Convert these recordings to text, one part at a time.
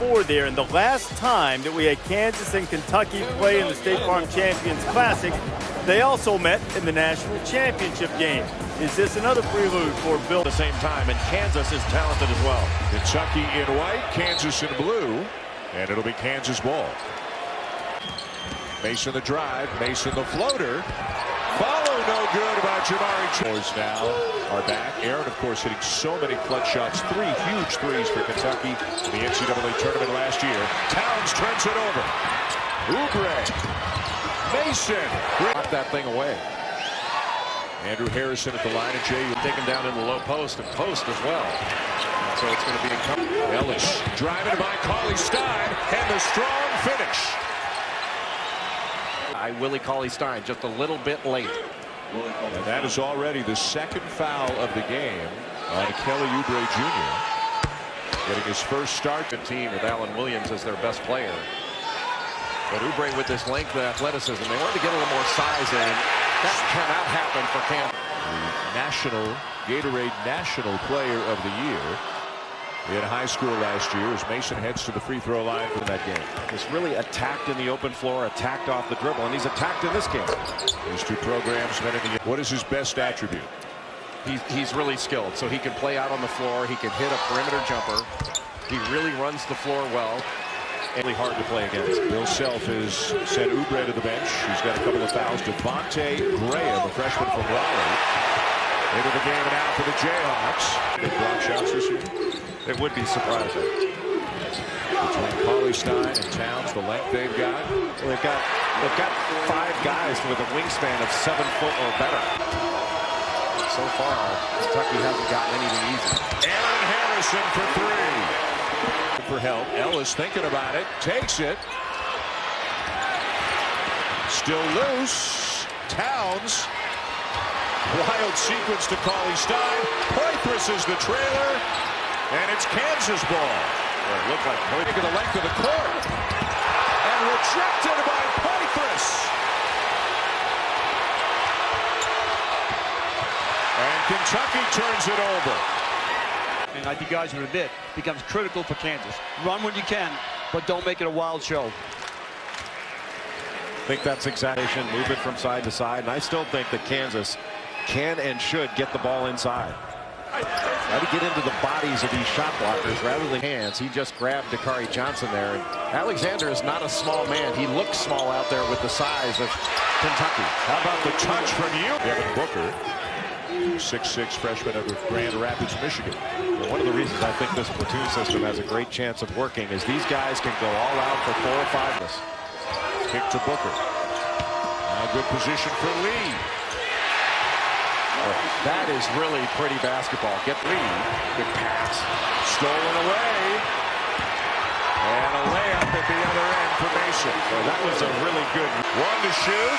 4 there. And the last time that we had Kansas and Kentucky play in the State Farm Champions Classic, they also met in the national championship game. Is this another prelude for Bill? At the same time, and Kansas is talented as well. Kentucky in white, Kansas in blue, and it'll be Kansas ball. Mason the drive, Mason the floater. Follow no good by Jamari Chores now are back. Aaron, of course, hitting so many clutch shots. 3 huge threes for Kentucky in the NCAA tournament last year. Towns turns it over. Oubre. Mason. Knock that thing away. Andrew Harrison at the line, and Jay Taken down in the low post and post as well. So it's going to be a Ellis driving by Cauley Stein, and the strong finish. Willie Cauley-Stein just a little bit late. And that is already the second foul of the game on Kelly Oubre Jr. Getting his first start. Good team with Alan Williams as their best player. But Oubre with this length and athleticism, they wanted to get a little more size in. That cannot happen for Kansas. The national Gatorade National Player of the Year in high school last year as Mason heads to the free throw line for that game. He's really attacked in the open floor, attacked off the dribble, and he's attacked in this game. These two programs met in the. What is his best attribute? He's really skilled, so he can play out on the floor. He can hit a perimeter jumper. He really runs the floor well. Really hard to play against. Bill Self has sent Oubre to the bench. He's got a couple of fouls. Devontae Graham, a freshman from Raleigh, into the game and out for the Jayhawks. They block shots this year. It would be surprising. Between Cauley-Stein and Towns, the length they've got. Well, they've got 5 guys with a wingspan of 7 foot or better. So far, Kentucky hasn't gotten anything easy. Aaron Harrison for 3. For help, Ellis thinking about it, takes it. Still loose. Towns. Wild sequence to Cauley-Stein. Poitras is the trailer. And it's Kansas ball. Well, it looked like Poitras to the length of the court. And rejected by Poitras. And Kentucky turns it over. And I think guys would admit, becomes critical for Kansas. Run when you can, but don't make it a wild show. I think that's exaggeration. Move it from side to side. And I still think that Kansas can and should get the ball inside. Try to get into the bodies of these shot blockers rather than hands. He just grabbed Dakari Johnson there. And Alexander is not a small man. He looks small out there with the size of Kentucky. How about the touch from you? Devin Booker, 6'6" freshman out of Grand Rapids, Michigan. Well, one of the reasons I think this platoon system has a great chance of working is these guys can go all out for 4 or 5. Kick to Booker. Now good position for Lee. That is really pretty basketball. Get Lee. Good pass. Stolen away. And a layup at the other end for Mason. Well, that was a really good. 1 to shoot.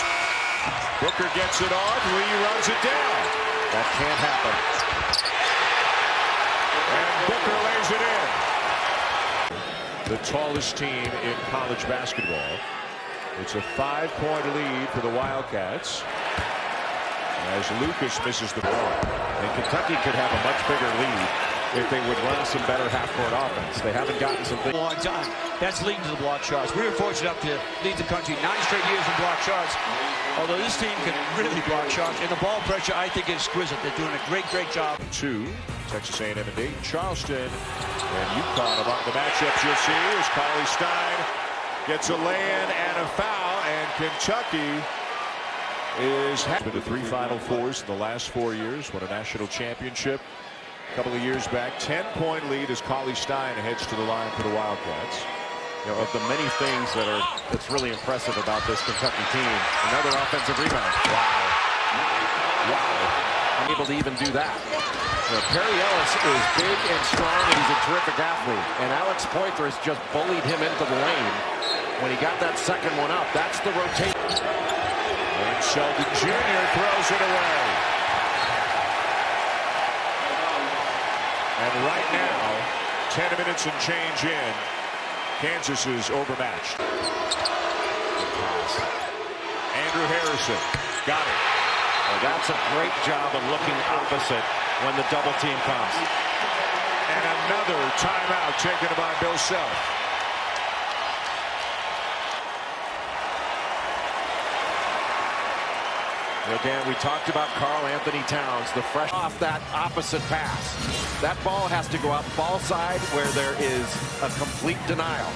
Booker gets it off. Lee runs it down. That can't happen. And Booker lays it in. The tallest team in college basketball. It's a 5-point lead for the Wildcats. As Lucas misses the ball. And Kentucky could have a much bigger lead if they would run some better half-court offense. They haven't gotten some things. A long time. That's leading to the block shots. We were fortunate enough to lead the country 9 straight years in block shots. Although this team can really block shots. And the ball pressure, I think, is exquisite. They're doing a great job. 2, Texas A&M and Dayton, Charleston, and UConn among the matchups you'll see as Cauley-Stein gets a lay-in and a foul, and Kentucky is been to 3 Final Fours in the last 4 years. Won a national championship a couple of years back. 10-point lead as Cauley-Stein heads to the line for the Wildcats. You know, of the many things that's really impressive about this Kentucky team, another offensive rebound. Wow. I'm able to even do that. You know, Perry Ellis is big and strong, and he's a terrific athlete. And Alex Poitras just bullied him into the lane. When he got that second one up, that's the rotation. And Sheldon Jr. throws it away. And right now, 10 minutes and change in, Kansas is overmatched. Andrew Harrison got it. Well, that's a great job of looking opposite when the double team comes. And another timeout taken by Bill Self. Again, we talked about Karl Anthony Towns, the fresh off that opposite pass. That ball has to go out ball side where there is a complete denial.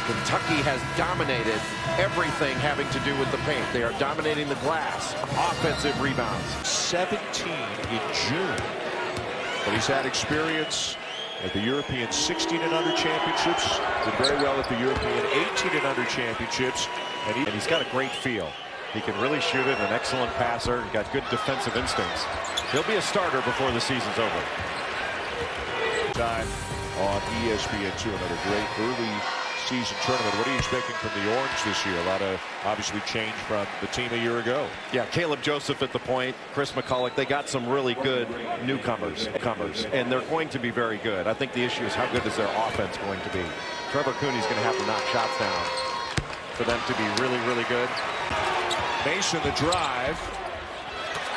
Kentucky has dominated everything having to do with the paint. They are dominating the glass. Offensive rebounds. 17 in June. But he's had experience at the European 16 and under championships. Did very well at the European 18 and under championships. And he's got a great feel. He can really shoot it, an excellent passer, got good defensive instincts. He'll be a starter before the season's over. Time on ESPN2, another great early season tournament. What are you expecting from the Orange this year? A lot of obviously change from the team a year ago. Yeah, Caleb Joseph at the point, Chris McCulloch, they got some really good newcomers, and they're going to be very good. I think the issue is how good is their offense going to be. Trevor Cooney's going to have to knock shots down for them to be really, really good. Mason the drive.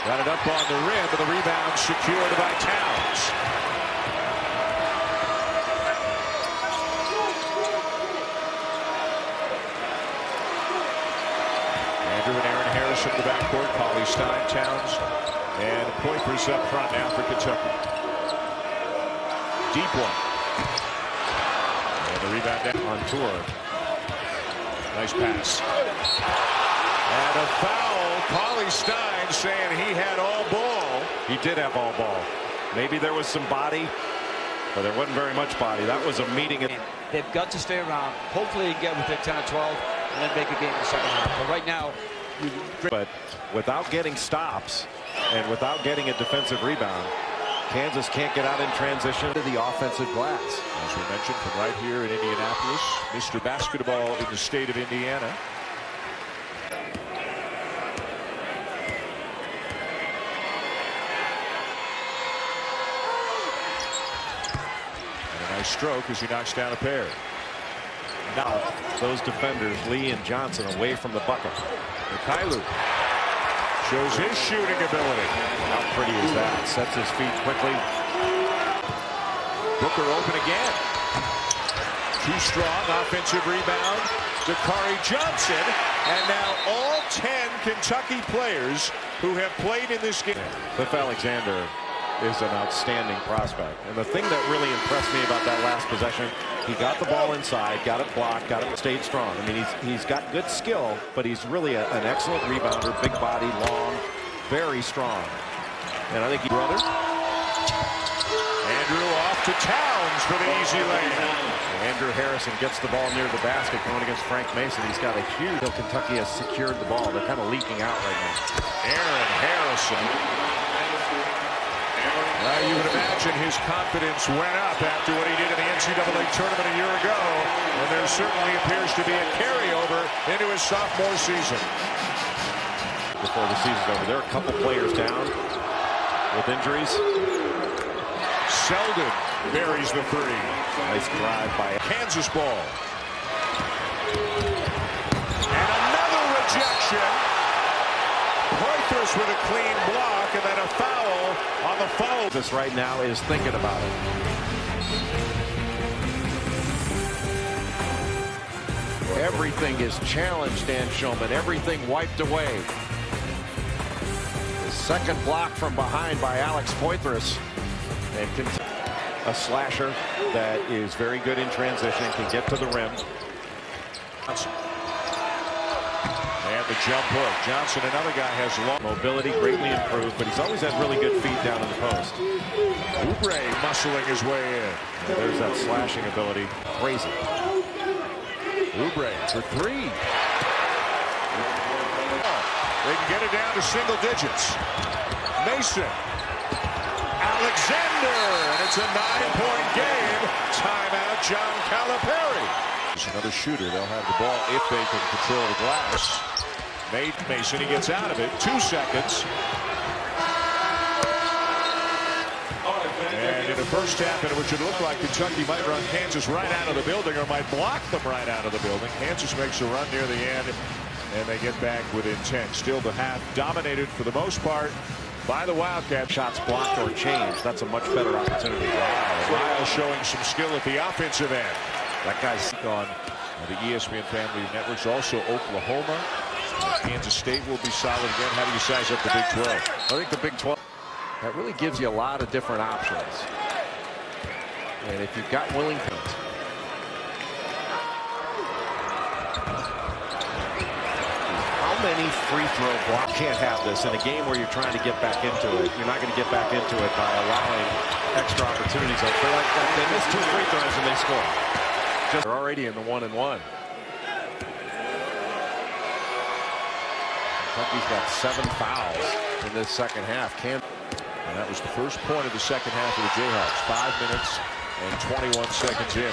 Got it up on the rim, but the rebound secured by Towns. Andrew and Aaron Harris in the backcourt. Cauley Stein, Towns, and Poitras up front now for Kentucky. Deep one. And the rebound down on tour. Nice pass. And a foul. Cauley Stein saying he had all ball. He did have all ball. Maybe there was some body, but there wasn't very much body. That was a meeting. They've got to stay around. Hopefully get within 10 or 12 and then make a game in the second half. But right now, but without getting stops and without getting a defensive rebound, Kansas can't get out in transition to the offensive glass. As we mentioned, from right here in Indianapolis, Mr. Basketball in the state of Indiana. And a nice stroke as he knocks down a pair. Now, those defenders, Lee and Johnson, away from the bucket. Mikhailuk shows his shooting ability. How pretty is that? Sets his feet quickly. Booker open again. Too strong. Offensive rebound. Dakari Johnson. And now all 10 Kentucky players who have played in this game. Cliff Alexander is an outstanding prospect. And the thing that really impressed me about that last possession, he got the ball inside, got it blocked, stayed strong. I mean, he's got good skill, but he's really an excellent rebounder, big body, long, very strong. And I think brother. Andrew off to Towns for the easy layup. Andrew Harrison gets the ball near the basket going against Frank Mason. He's got a huge. Kentucky has secured the ball. They're kind of leaking out right now. Aaron Harrison. Well, you would imagine his confidence went up after what he did in the NCAA tournament a year ago, and there certainly appears to be a carryover into his sophomore season. Before the season's over, there are a couple players down with injuries. Selden buries the three. Nice drive by Kansas ball. And another rejection. Poitras with a clean block, and then a foul on the foul. This right now is thinking about it. Everything is challenged, Dan Shulman. Everything wiped away. The second block from behind by Alex Poitras. And a slasher that is very good in transition, can get to the rim. And the jump hook. Johnson, another guy, has long mobility, greatly improved, but he's always had really good feet down in the post. Oubre muscling his way in. And there's that slashing ability. Crazy. Oubre for three. They can get it down to single digits. Mason. Alexander, and it's a 9-point game. Timeout, John Calipari. Another shooter. They'll have the ball if they can control the glass. Mason, he gets out of it. 2 seconds. And in the first half, in which it looked like Kentucky might run Kansas right out of the building or might block them right out of the building, Kansas makes a run near the end, and they get back within 10. Still the half dominated for the most part by the Wildcats. Shots blocked or changed. That's a much better opportunity. Wow. Lyle showing some skill at the offensive end. That guy's on the ESPN family of networks. Also Oklahoma, Kansas State will be solid again. How do you size up the Big 12? I think the Big 12, that really gives you a lot of different options. And if you've got Willington. How many free throw blocks? Can't have this in a game where you're trying to get back into it. You're not going to get back into it by allowing extra opportunities. They miss 2 free throws and they score. They're already in the 1-and-1. Kentucky's got 7 fouls in this second half. And that was the first point of the second half of the Jayhawks. 5 minutes and 21 seconds in.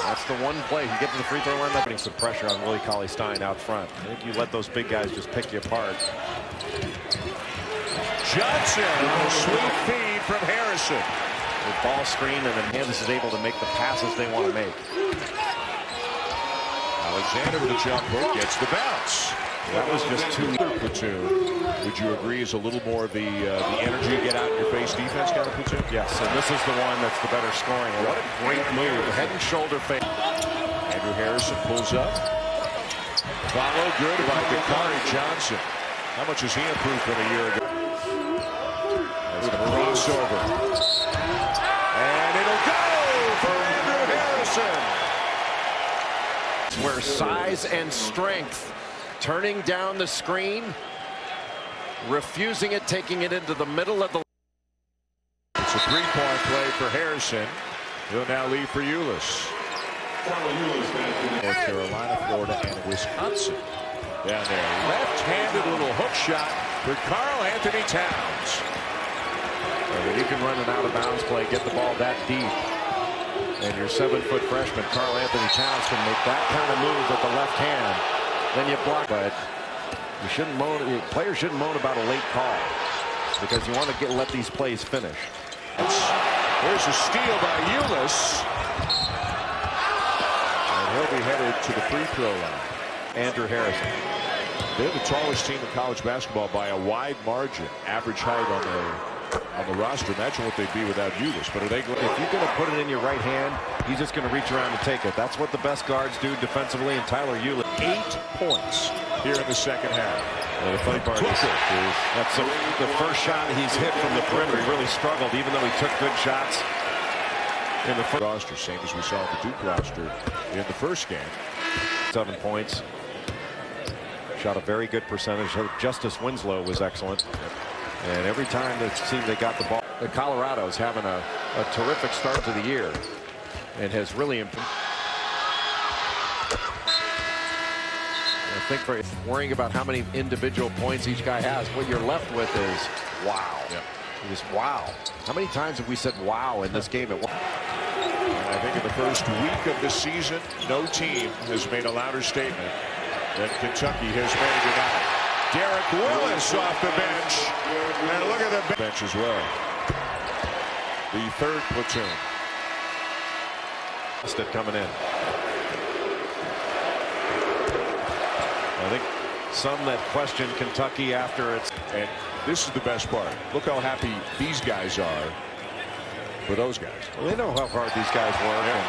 That's the one play. You get to the free throw line, putting some pressure on Willie Cauley-Stein out front. I think you let those big guys just pick you apart. Johnson, a sweet feed from Harrison. The ball screen, and then Kansas is able to make the passes they want to make. Alexander with a jump hook gets the bounce. That was just 2. Platoon, would you agree, is a little more of the energy, get out in your face defense kind of platoon? Yes, and this is the one that's the better scoring. What a great move. Head and shoulder fake. Andrew Harrison pulls up. Follow good by Dakari Johnson. How much has he improved from a year ago? That's a crossover. And it'll go for Andrew Harrison. Where size and strength, turning down the screen, refusing it, taking it into the middle of the. It's a 3-point play for Harrison. He'll now leave for Euless. North Carolina, Florida, and Wisconsin. Down there, left-handed little hook shot for Karl Anthony Towns. When you can run an out-of-bounds play, get the ball that deep, and your 7-foot freshman Karl Anthony Towns can make that kind of move with the left hand, then you block. But you shouldn't moan. Players shouldn't moan about a late call because you want to let these plays finish. There's a steal by Euless. And he'll be headed to the free throw line. Andrew Harrison. They're the tallest team in college basketball by a wide margin. Average height on the roster. Imagine what they'd be without Euless. But are they? If you're going to put it in your right hand, he's just going to reach around and take it. That's what the best guards do defensively. And Tyler Euless, 8 points here in the second half. And the funny part is that's the first shot he's hit from the perimeter. He really struggled, even though he took good shots in the first roster, same as we saw the Duke roster in the first game. 7 points. Shot a very good percentage. Justice Winslow was excellent. And every time the team they got the ball, Colorado's having a terrific start to the year and has really improved. I think for worrying about how many individual points each guy has, what you're left with is wow. Yep. Just wow. How many times have we said wow in this game? And I think in the first week of the season, no team has made a louder statement than Kentucky has made tonight. Derek Willis off the bench. And look at the bench as well. The third platoon. Coming in. I think some that question Kentucky after it's. And this is the best part. Look how happy these guys are for those guys. Well, they know how hard these guys work. Yeah.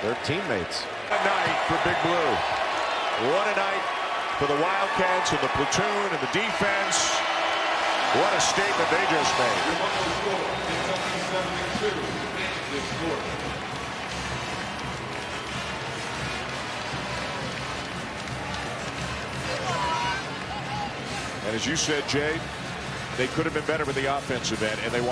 And they're teammates. What a night for Big Blue. What a night for the Wildcats and the platoon and the defense. What a statement they just made. And as you said, Jay, they could have been better with the offensive end, and they won.